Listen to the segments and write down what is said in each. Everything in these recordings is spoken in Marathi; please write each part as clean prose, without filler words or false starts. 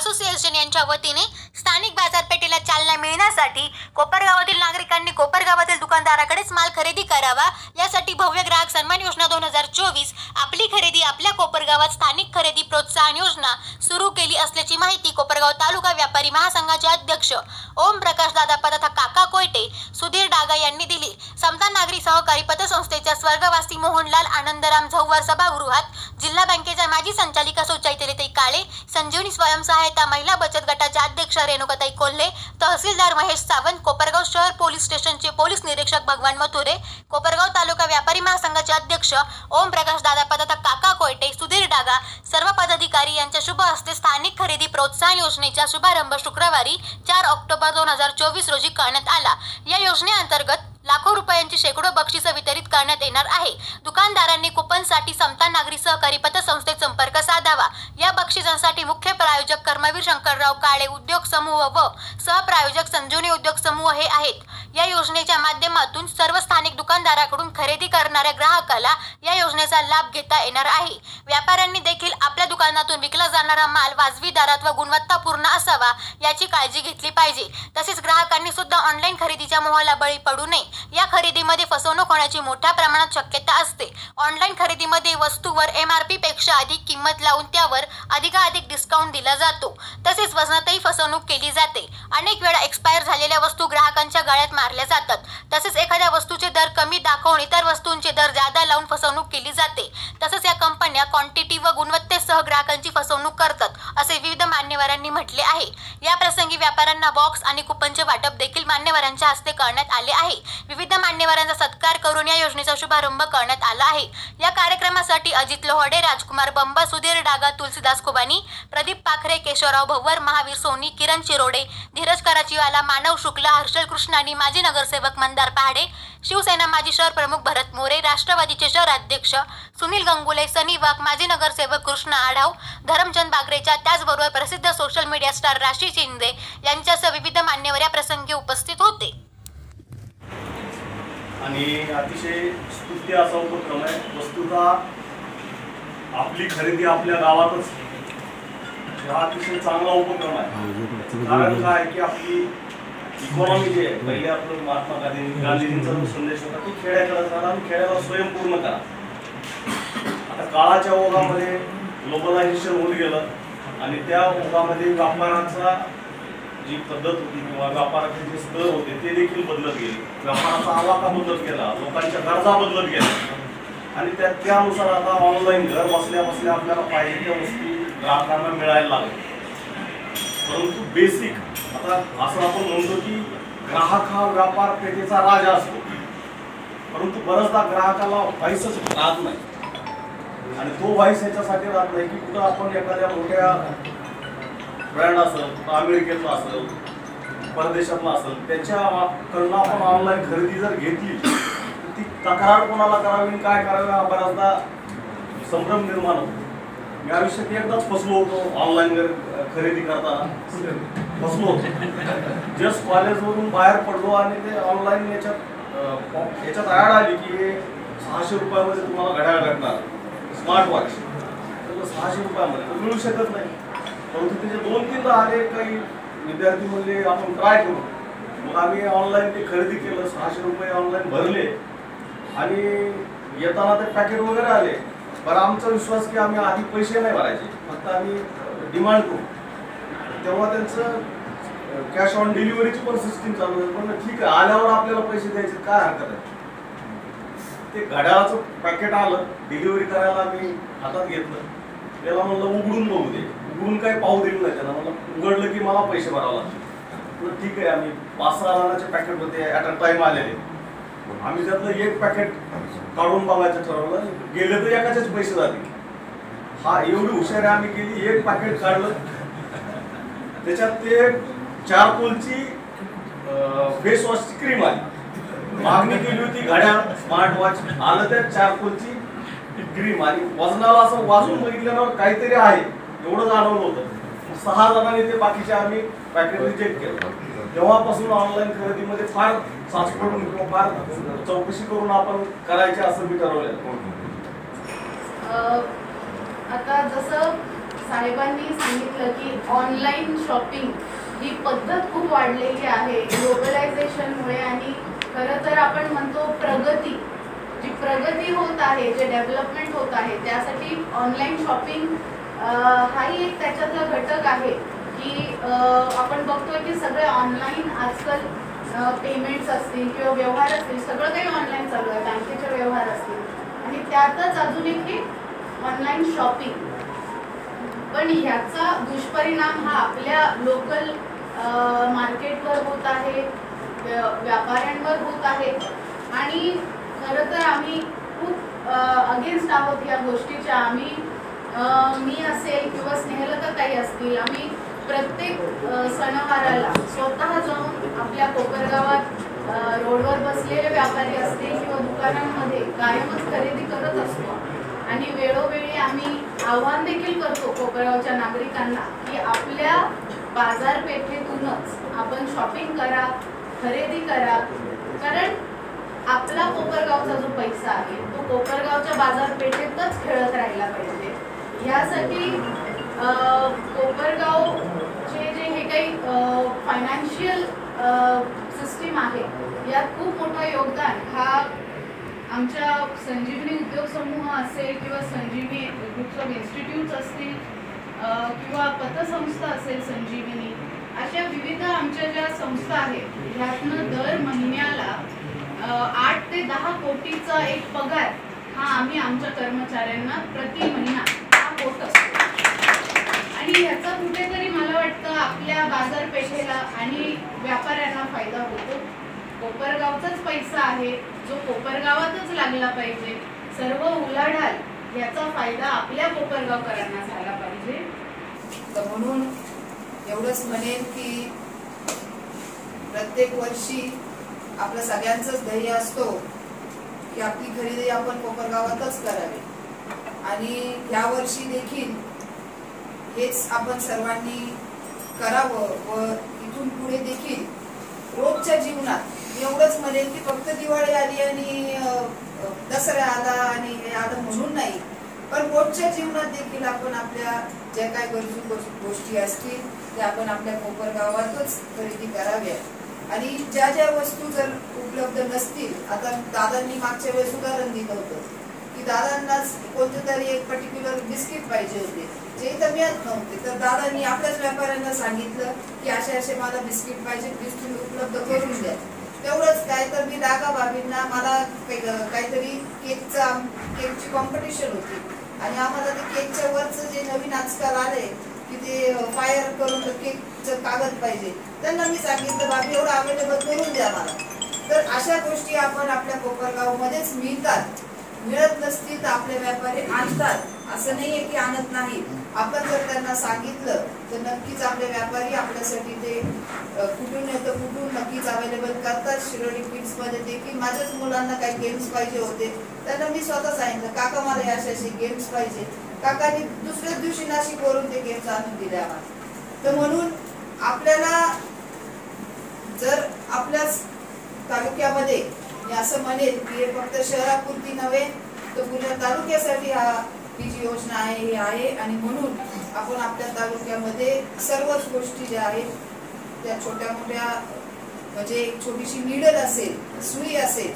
असोसिएशन यांच्या वतीने स्थानिक बाजारपेठेला चालना मिळण्यासाठी कोपरगावातील नागरिकांनी कोपरगावातील दुकानदाराकडेच माल खरेदी करावा, यासाठी भव्य ग्राहक सन्मान योजना 2024 आपली खरेदी आपल्या कोपरगावात स्थानिक खरेदी प्रोत्साहन योजना सुरू केली असल्याची माहिती कोपरगाव तालुका व्यापारी महासंघाचे अध्यक्ष ओम प्रकाश दादा तथा काका कोयटे, सुधीर डागा यांनी दिली। समता नागरी सहकारी पतसंस्थेच्या स्वर्गवासी मोहनलाल आनंदराम झव्हार सभागृहात जिल्हा बँकेच्या माजी संचालिका सौ चैतन्यताई काळे, संजीवनी स्वयंसहायता महिला बचत गटाच्या अध्यक्ष रेणुकाताई कोल्हे, तहसीलदार महेश सावंत, कोपरगाव शहर पोलीस स्टेशनचे पोलीस निरीक्षक भगवान मथुरे, कोपरगाव तालुका व्यापारी महासंघाचे अध्यक्ष ओम प्रकाश दादा तथा काका कोयटे, सुधीर डागा सर्व पदाधिकारी यांच्या शुभ हस्ते स्थानिक खरेदी प्रोत्साहन योजनेचा शुभारंभ शुक्रवारी 4 ऑक्टोबर 2024 रोजी करण्यात आला। या योजनेअंतर्गत लाखो रुपयांची शेकडो बक्षिसं वितरित करण्यात येणार आहे। दुकानदारांनी कुपनसाठी समता नागरी सहकारी पतसंस्थेत संपर्क साधावा। या बक्षिसांसाठी मुख्य प्रायोजक कर्मवीर शंकरराव काळे उद्योग समूह व सहप्रायोजक संजीवनी उद्योग समूह हे आहेत। या योजनेच्या माध्यमातून सर्व स्थानिक दुकानदाराकडून खरेदी करणाऱ्या ग्राहकाला या योजनेचा लाभ घेता येणार आहे। व्यापाऱ्यांनी देखील आपल्या दुकानातून विकला जाणारा माल वाजवी दरात व गुणवत्तापूर्ण असावा याची काळजी घेतली पाहिजे। तसेच ग्राहकांनी सुद्धा ऑनलाईन खरेदीच्या मोहाला बळी पडू नये। या खरेदीमध्ये फसवणूक होण्याची मोठ्या प्रमाणात शक्यता असते। ऑनलाईन खरेदीमध्ये वस्तूवर MRP पेक्षा अधिक किंमत लावून त्यावर अधिकाधिक डिस्काउंट दिला जातो। तसेच वजनातही फसवणूक केली जाते। अनेक वेळा एक्सपायर झालेल्या वस्तू ग्राहकांच्या गळ्यात मारल्या जातात। तसेच एखाद्या वस्तूचे दर कमी दाखवून इतर वस्तूंचे दर जादा लावून फसवणूक केली जाते। तसेच या कंपन्या क्वांटिटी व गुणवत्तेसह ग्राहकांची फसवणूक करतात, असे विविध मान्यवरांनी म्हटले आहे। या प्रसंगी व्यापाऱ्यांना बॉक्स आणि कुपनचे वाटप देखील मान्यवरांच्या हस्ते करण्यात आले आहे। विविध मान्यवरांचा सत्कार करून या योजनेचा शुभारंभ करण्यात आला आहे। या कार्यक्रमासाठी अजित लोहडे, राजकुमार बंबा, सुधीर डागा, तुलसीदास खुबानी, प्रदीप पाखरे, केशवराव भव्वर, महावीर सोनी, किरण चिरोडे, धीरज कराचीवाला, मानव शुक्ला, हर्षल कृष्णानी, माजी नगरसेवक मंदार पहाडे, शिवसेना माजी शहर प्रमुख भरत मोरे, राष्ट्रवादीचे शहर अध्यक्ष सुनील गंगुले, सनी वाघ, माजी नगरसेवक कृष्ण आढाव, धरमचंद बागरेच्या, त्याचबरोबर प्रसिद्ध सोशल मीडिया स्टार राशी शिंदे यांच्यासह विविध मान्यवर या प्रसंगी उपस्थित होते। आणि अतिशय स्तुत्य असा उपक्रम आहे। वस्तुतः आपली खरेदी आपल्या गावातच हा अतिशय चांगला उपक्रम आहे। कारण काय की आपली इकॉनॉमी जे आहे, पहिले आपलं महात्मा गांधींचा जो संदेश होता की खेड्याकडे करा आणि खेड्याला स्वयंपूर्ण करा। आता काळाच्या ओघामध्ये ग्लोबलायझेशन होत गेलं आणि त्या ओघामध्ये व्यापाराचा जी पद्धत होती किंवा व्यापाराचे जे स्तर होते ते देखील बदलत गेले। व्यापाराचा आवाका बदलत गेला, लोकांच्या गरजा बदलत गेल्या आणि त्यानुसार आता ऑनलाईन घर बसल्या बसल्या आपल्याला पाहिजे त्या वस्तू ग्राहकांना मिळायला लागल्या। परंतु बेसिक आता असं आपण म्हणतो की ग्राहक हा व्यापार पेठेचा राजा असतो, परंतु बऱ्याचदा ग्राहकाला व्हाईसच राहत नाही आणि तो व्हाईस याच्यासाठी राहत नाही की कुठं आपण एखाद्या मोठ्या ब्रँड असेल, अमेरिकेतला असेल, परदेशातला असेल, त्याच्याकडनं आपण ऑनलाईन खरेदी जर घेतली तर ती तक्रार कोणाला करावी, काय करावे हा बऱ्याचदा संभ्रम निर्माण होतो। मी आयुष्यात एकदाच फसलो होतो, ऑनलाईन खरेदी करताना फसलो होतो। जस्ट कॉलेजमधून बाहेर पडलो आणि ते ऑनलाईन याच्यात ॲड आली की 600 रुपयामध्ये तुम्हाला घड्याळ भेटणार, स्मार्ट वॉच। तर 600 रुपयामध्ये मिळू शकत नाही। परंतु त्याचे 2-3दा आले, काही विद्यार्थी म्हणले आपण ट्राय करू। मग आम्ही ऑनलाईन ते खरेदी केलं, 600 रुपये ऑनलाईन भरले आणि येताना ते पॅकेट वगैरे आले। पण आमचा विश्वास की आम्ही आधी पैसे नाही भरायचे, फक्त आम्ही डिमांड करू। तेव्हा त्यांचं कॅश ऑन डिलिव्हरीची पण सिस्टीम चालू आहे। पण ठीक आहे, आल्यावर आपल्याला पैसे द्यायचे, काय हरकत आहे। ते घड्याळाचं पॅकेट आलं, डिलिव्हरी करायला आम्ही हातात घेतलं, त्याला म्हणलं उघडून बघू दे। उघडून काही पाहू दिलं नाही त्याला, मला उघडलं की मला पैसे भरावं लागतं। ठीक आहे, आम्ही 5-6 जणांचे पॅकेट होते ॲट अ टाइम आलेले, आम्ही त्यातलं एक पॅकेट काढून बघायचं ठरवलं, गेले तर एकाचेच पैसे झाले। हा एवढी हुशारी आम्ही केली, एक पॅकेट काढलं, त्याच्यात ते चारकोलची फेस वॉशची क्रीम आली। मागणी केली होती घड्याळ, स्मार्ट वॉच, आलं त्या चारकोलची क्रीम आणि वजनाला असं वाजून बघितल्यावर काहीतरी आहे एवढं जाणवलं होतं। 6 जणांनी ते बाकीचे आम्ही पॅकेट रिजेक्ट केलं। तेव्हापासून ऑनलाईन खरेदीमध्ये फार साचपडून किंवा फार चौकशी करून आपण करायचे असं मी ठरवलं। आता जसं साहेबांनी सांगितलं की ऑनलाईन शॉपिंग ही पद्धत खूप वाढलेली आहे ग्लोबलायझेशनमुळे. आणि खरं तर आपण म्हणतो जी प्रगती होत आहे, जे डेव्हलपमेंट होत आहे, त्यासाठी ऑनलाईन शॉपिंग हाही एक त्याच्यातला घटक आहे की आपण बघतोय की सगळे ऑनलाईन आजकाल पेमेंट्स असतील किंवा व्यवहार असतील, सगळं काही ऑनलाईन चालू आहे, बँकेचे व्यवहार असतील आणि त्यातच अजून एक हे ऑनलाईन शॉपिंग. पण ह्याचा दुष्परिणाम हा आपल्या लोकल मार्केटवर होत आहे, व्यापाऱ्यांवर होत आहे. आणि खरं तर आम्ही खूप अगेन्स्ट आहोत या गोष्टीच्या. मी असेल किंवा स्नेहलता ताई असतील, आम्ही प्रत्येक सणवाराला स्वतः जाऊन आपल्या कोपरगावात रोडवर बसलेले व्यापारी असतील किंवा दुकानांमध्ये कायमच खरेदी करत असतो. आणि वेळोवेळी आम्ही आव्हान देखील करतो कोपरगावच्या नागरिकांना की आपल्या बाजारपेठेतूनच आपण शॉपिंग करा, खरेदी करा. कारण आपला कोपरगावचा जो पैसा आहे तो कोपरगावच्या बाजारपेठेतच खेळत राहिला पाहिजे. यासाठी कोपरगावचे जे हे काही फायनान्शियल सिस्टीम आहे यात खूप मोठं योगदान हा आमच्या संजीवनी उद्योग समूह असेल किंवा संजीवनी ग्रुप्स ऑफ इन्स्टिट्यूट्स असतील किंवा पतसंस्था असेल संजीवनी, अशा विविध आमच्या ज्या संस्था आहेत ह्यातनं दर महिन्याला 8 ते 10 कोटीचा एक पगार हा आम्ही आमच्या कर्मचाऱ्यांना प्रति महिना हा होत असतो. आणि ह्याचा कुठेतरी मला वाटतं आपल्या बाजारपेठेला आणि व्यापाऱ्यांना फायदा होतो. कोपरगावचाच पैसा आहे जो कोपरगावातच लागला पाहिजे. सर्व उलाढाल याचा फायदा आपल्या कोपरगावकरांना झाला पाहिजे. तर म्हणून एवढंच म्हणेन की प्रत्येक वर्षी आपलं सगळ्यांचंच ध्येय असतो की आपली खरेदी आपण कोपरगावातच करावी. आणि या वर्षी देखील हेच आपण सर्वांनी करावं व इथून पुढे देखील रोजच्या जीवनात एवढंच म्हणेल की फक्त दिवाळी आली आणि दसरा आला आणि हे आलं म्हणून नाही, पण रोजच्या जीवनात देखील आपण आपल्या ज्या काही गरजू गोष्टी असतील त्या आपण आपल्या कोपरगावातच खरेदी कराव्या. आणि ज्या ज्या वस्तू जर उपलब्ध नसतील, आता दादांनी मागच्या वेळेस उदाहरण दिलं होतं की दादांनाच कोणते तरी एक पर्टिक्युलर बिस्किट पाहिजे होते जे इथं मिळत नव्हते, तर दादांनी आपल्याच व्यापाऱ्यांना सांगितलं की असे मला बिस्किट पाहिजे, प्लीज तुम्ही उपलब्ध करून द्या. तेवढंच काय तर मी दागा भाभींना मला काहीतरी केकची कॉम्पिटिशन होती आणि आम्हाला ते केकच्या वरचं जे नवीन आजकाल आले की ते फायर करून केकचं कागद पाहिजे, त्यांना मी सांगितलं भाभी एवढं अवेलेबल करून द्या मला. तर अशा गोष्टी आपण आपल्या कोपरगाव मध्येच मिळतात. मिळत नसतील तर आपले व्यापारी आणतात, असं नाहीये की आणत नाही. आपण जर त्यांना सांगितलं तर नक्कीच आपले व्यापारी आपल्यासाठी ते कुठून येतं कुठून नक्कीच अवेलेबल करतात. शिरोडी किड्स मध्ये देखील माझ्याच मुलांना काही गेम्स पाहिजे होते, त्यांना मी स्वतः सांगितलं काका मला असे गेम्स पाहिजे. काकांनी दुसऱ्याच दिवशी नाशिकवरून ते गेम्स आणून दिले आम्हाला. तर म्हणून आपल्याला जर आपल्याच तालुक्यामध्ये मी असं म्हणेल की हे फक्त शहरापुरती नव्हे तर पुऱ्या तालुक्यासाठी ही जी योजना आहे ही आहे. आणि म्हणून आपण आपल्या तालुक्यामध्ये सर्वच गोष्टी ज्या आहेत त्या छोट्या मोठ्या म्हणजे एक छोटीशी नीडल असेल, सुई असेल,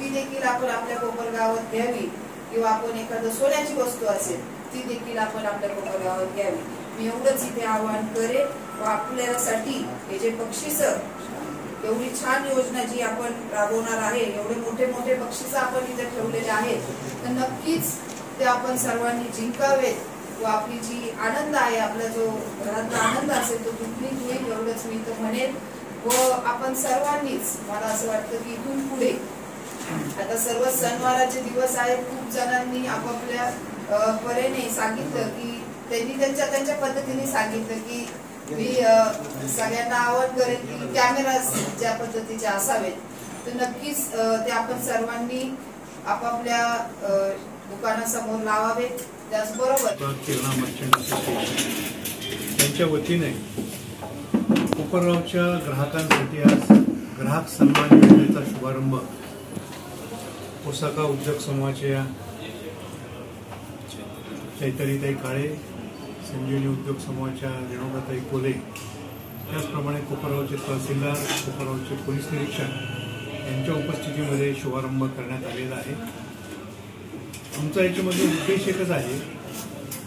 ती देखील आपण आपल्या कोपरगावात घ्यावी. किंवा आपण एखादं सोन्याची वस्तू असेल ती देखील आपण आपल्या कोपरगावात घ्यावी. मी एवढंच इथे आवाहन करेन. व आपल्यासाठी हे जे बक्षीस एवढी छान योजना जी आपण राबवणार आहे, एवढे मोठे मोठे बक्षीस आपण इथे ठेवलेले आहेत, तर नक्कीच ते आपण सर्वांनी जिंकावेत व आपली जी आनंद आहे, आपला जो घरातला आनंद असेल तो दुप्पट होईल एवढंच मी तर म्हणेन. व आपण सर्वांनीच मला असं वाटतं की इथून पुढे आता सर्व सणवाराचे दिवस आहेत, खूप जणांनी आपापल्या परीने सांगितलं की त्यांनी त्यांच्या पद्धतीने सांगितलं की मी सगळ्यांना आवाहन करेन की कॅमेरा ज्या पद्धतीचे असावेत तर नक्कीच ते आपण सर्वांनी आपापल्या दुकानासमोर लावावेत. त्याचबरोबर किरणा मर्चंट असोसिएशन त्यांच्या वतीने कोपरगावच्या ग्राहकांसाठी आज ग्राहक सन्मान योजनेचा शुभारंभ ओसाका उद्योग समूहाच्या चैतन्यताई काळे, संजीवनी उद्योग समूहाच्या रेणुकाताई कोले, त्याचप्रमाणे कोपरगावचे तहसीलदार, कोपरगावचे पोलीस निरीक्षक यांच्या उपस्थितीमध्ये शुभारंभ करण्यात आलेला आहे. आमचा याच्यामध्ये उद्देश एकच आहे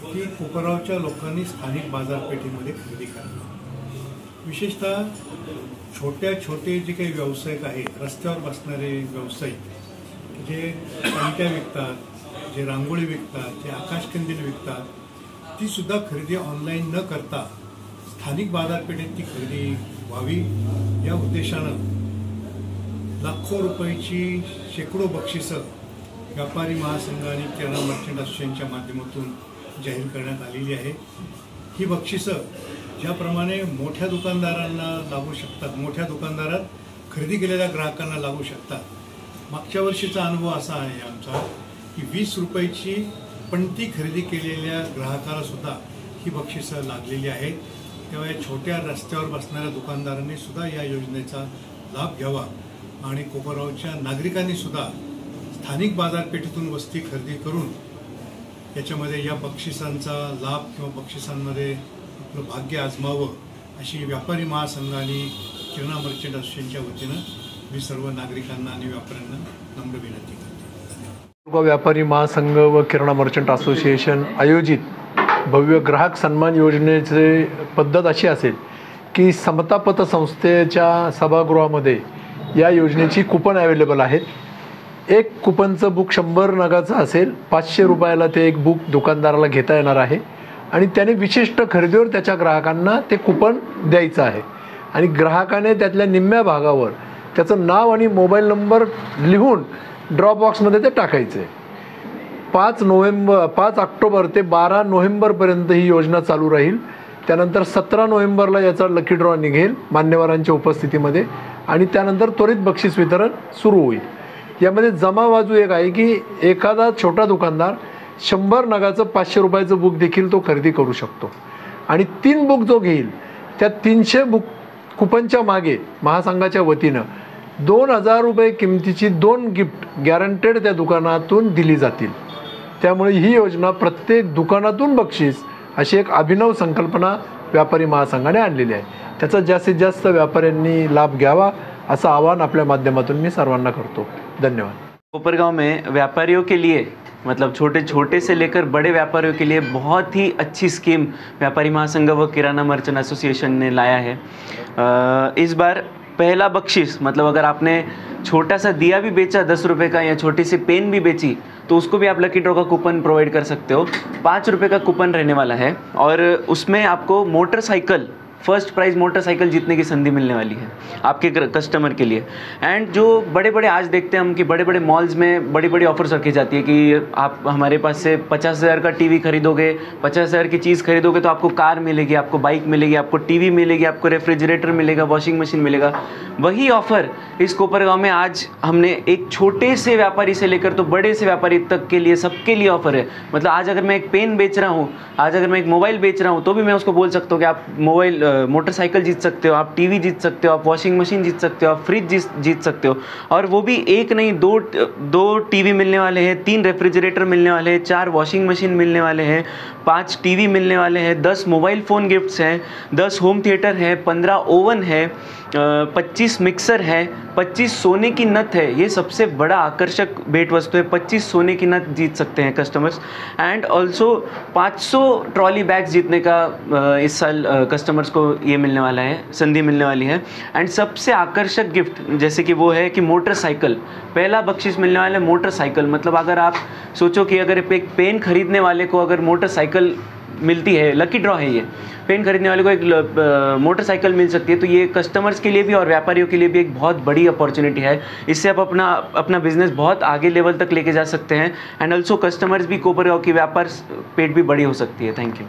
की कोपरगावच्या लोकांनी स्थानिक बाजारपेठेमध्ये खरेदी करावी. विशेषतः छोटे जे काही व्यावसायिक आहेत, रस्त्यावर बसणारे व्यावसायिक जे पंट्या विकतात, जे रांगोळी विकतात, जे आकाशकंदील विकतात, ती सुद्धा खरेदी ऑनलाईन न करता स्थानिक बाजारपेठेत ती खरेदी व्हावी या उद्देशानं लाखो रुपयाची शेकडो बक्षिसं व्यापारी महासंघ आणि किराणा मर्चंट असोसिएशनच्या माध्यमातून जाहीर करण्यात आलेली आहे. ही बक्षिसं ज्याप्रमाणे मोठ्या दुकानदारांना लागू शकतात, मोठ्या दुकानदारात खरेदी केलेल्या ग्राहकांना लागू शकतात. मागच्या वर्षीचा अनुभव असा आहे आमचा की 20 रुपयाची पणती खरेदी केलेल्या ग्राहकाला सुद्धा ही बक्षिसं लागलेली आहेत. तेव्हा या छोट्या रस्त्यावर बसणाऱ्या दुकानदारांनी सुद्धा या योजनेचा लाभ घ्यावा आणि कोपरगावच्या नागरिकांनी सुद्धा स्थानिक बाजारपेठेतून वस्तू खरेदी करून याच्यामध्ये या बक्षिसांचा लाभ किंवा बक्षिसांमध्ये आपलं भाग्य आजमावं अशी व्यापारी महासंघ आणि किराणा मर्चंट असोसिएशनच्या वतीनं मी सर्व नागरिकांना आणि व्यापाऱ्यांना नम्र विनंती करतो. व्यापारी महासंघ व किराणा मर्चंट असोसिएशन आयोजित भव्य ग्राहक सन्मान योजनेचे पद्धत अशी असेल की समता पतसंस्थेच्या सभागृहामध्ये या योजनेची कुपन अवेलेबल आहेत. एक कुपनचं बुक 100 नगाचं असेल, 500 रुपयाला ते एक बुक दुकानदाराला घेता येणार आहे आणि त्याने विशिष्ट खरेदीवर त्याच्या ग्राहकांना ते कुपन द्यायचं आहे आणि ग्राहकाने त्यातल्या निम्म्या भागावर त्याचं नाव आणि मोबाईल नंबर लिहून ड्रॉप बॉक्समध्ये ते टाकायचं आहे. 5 ऑक्टोबर ते 12 नोव्हेंबरपर्यंत ही योजना चालू राहील. त्यानंतर 17 नोव्हेंबरला याचा लकी ड्रॉ निघेल मान्यवरांच्या उपस्थितीमध्ये आणि त्यानंतर त्वरित बक्षीस वितरण सुरू होईल. यामध्ये जमा बाजू एक आहे की एखादा छोटा दुकानदार 100 नगाचं 500 रुपयाचं बुक देखील तो खरेदी करू शकतो आणि 3 बुक जो घेईल त्या 300 बुक कुपनच्या मागे महासंघाच्या वतीनं 2000 रुपये किमतीची 2 गिफ्ट गॅरंटेड त्या दुकानातून दिली जातील. त्यामुळे ही योजना प्रत्येक दुकानातून बक्षीस अशी एक अभिनव संकल्पना व्यापारी महासंघाने आणलेली आहे. त्याचा जास्तीत जास्त व्यापाऱ्यांनी लाभ घ्यावा असं आवाहन आपल्या माध्यमातून मी सर्वांना करतो. धन्यवाद. कोपरगांव में व्यापारियों के लिए मतलब छोटे से लेकर बड़े व्यापारियों के लिए बहुत ही अच्छी स्कीम व्यापारी महासंघ व किराना मर्चेंट एसोसिएशन ने लाया है. इस बार पहला बख्शिश मतलब अगर आपने छोटा सा दिया भी बेचा 10 रुपये का या छोटी सी पेन भी बेची तो उसको भी आप लकी ड्रॉ का कूपन प्रोवाइड कर सकते हो. 5 रुपये का कूपन रहने वाला है और उसमें आपको मोटरसाइकिल फर्स्ट प्राइज़ मोटरसाइकिल जीतने की संधि मिलने वाली है आपके कस्टमर के लिए. एंड जो बड़े बड़े आज देखते हैं हम कि बड़े बड़े मॉल्स में बड़ी बड़ी ऑफर्स रखी जाती है कि आप हमारे पास से 50,000 का टीवी खरीदोगे, 50,000 की चीज़ खरीदोगे तो आपको कार मिलेगी, आपको बाइक मिलेगी, आपको टीवी मिलेगी, आपको रेफ्रिजरेटर मिलेगा, वॉशिंग मशीन मिलेगा. वही ऑफ़र इस कोपरगांव में आज हमने एक छोटे से व्यापारी से लेकर तो बड़े से व्यापारी तक के लिए सबके लिए ऑफ़र है. मतलब आज अगर मैं एक पेन बेच रहा हूँ, आज अगर मैं एक मोबाइल बेच रहा हूँ तो भी मैं उसको बोल सकता हूँ कि आप मोटरसाइकिल जीत सकते हो, आप टीवी जीत सकते हो, आप वॉशिंग मशीन जीत सकते हो, आप फ्रिज जीत सकते हो. और वो भी एक नहीं, दो टीवी मिलने वाले हैं, 3 रेफ्रिजरेटर मिलने वाले हैं, 4 वॉशिंग मशीन मिलने वाले हैं, 5 टीवी मिलने वाले हैं, 10 मोबाइल फ़ोन गिफ्ट्स हैं, 10 होम थिएटर है, 15 ओवन है, 25 मिक्सर है, 25 सोने की नथ है. ये सबसे बड़ा आकर्षक भेंट वस्तु है. 25 सोने की नथ जीत सकते हैं customers. End also 500 trolley bags जीतने का इस साल कस्टमर्स को ये मिलने वाला है, संधि मिलने वाली है. एंड सबसे आकर्षक गिफ्ट जैसे कि वो है कि मोटरसाइकिल, पहला बख्शिश मिलने वाला है मोटरसाइकिल. मतलब अगर आप सोचो कि अगर एक पेन खरीदने वाले को अगर मोटरसाइकिल मिलती है, लकी ड्रॉ है ये, पेन खरीदने वाले को एक मोटरसाइकिल मिल सकती है, तो ये कस्टमर्स के लिए भी और व्यापारियों के लिए भी एक बहुत बड़ी अपॉर्चुनिटी है. इससे आप अपना बिजनेस बहुत आगे लेवल तक लेके जा सकते हैं. एंड ऑल्सो कस्टमर्स भी कोपरगांव की व्यापार पेट भी बड़ी हो सकती है. Thank you.